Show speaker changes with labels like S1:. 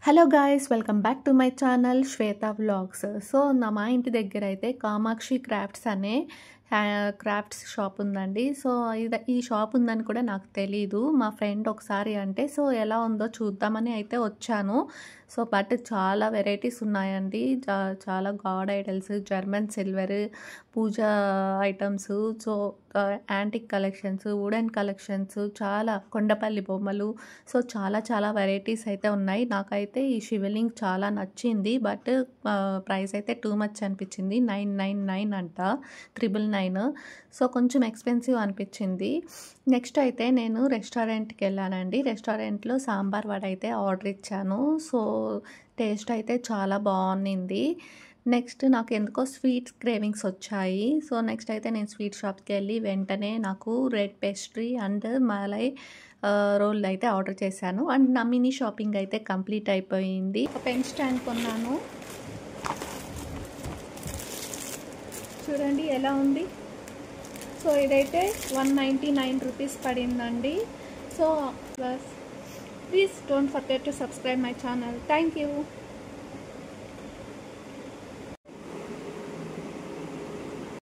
S1: Hello guys, welcome back to my channel Shweta vlogs. So మా ఇంటి దగ్గర అయితే కామాక్షి క్రాఫ్ట్స్ అనే క్రాఫ్ట్స్ షాప్ ఉందండి. సో ఈ షాప్ ఉందని కూడా నాకు తెలీదు. మా ఫ్రెండ్ ఒకసారి అంటే సో ఎలా ఉందో చూద్దామని అయితే వచ్చాను. సో బట్ చాలా వెరైటీస్ ఉన్నాయండి. చాలా god idols, German silver, puja items, so antique collections, wooden collections, చాలా కొండపల్లి బొమ్మలు, సో చాలా వెరైటీస్ అయితే ఉన్నాయి. నాకైతే ఈ శివలింగ్ చాలా నచ్చింది. బట్ ప్రైస్ అయితే టూ మచ్ అనిపించింది. 999 అంట, 999. సో కొంచెం ఎక్స్పెన్సివ్ అనిపించింది. నెక్స్ట్ అయితే నేను రెస్టారెంట్కి వెళ్ళానండి. రెస్టారెంట్లో సాంబార్ వడ అయితే ఆర్డర్ ఇచ్చాను. సో టేస్ట్ అయితే చాలా బాగుంది. నెక్స్ట్ నాకు ఎందుకో స్వీట్స్ క్రేవింగ్స్ వచ్చాయి. సో నెక్స్ట్ అయితే నేను స్వీట్ షాప్కి వెళ్ళి వెంటనే నాకు red pastry and malai roll అయితే ఆర్డర్ చేశాను. అండ్ నా మినీ షాపింగ్ అయితే కంప్లీట్ అయిపోయింది. ఒక పెన్ స్టాండ్ కొన్నాను, చూడండి ఎలా ఉంది. సో ఇదైతే 199 రూపీస్ పడిందండి. So please don't forget to subscribe my channel. Thank you.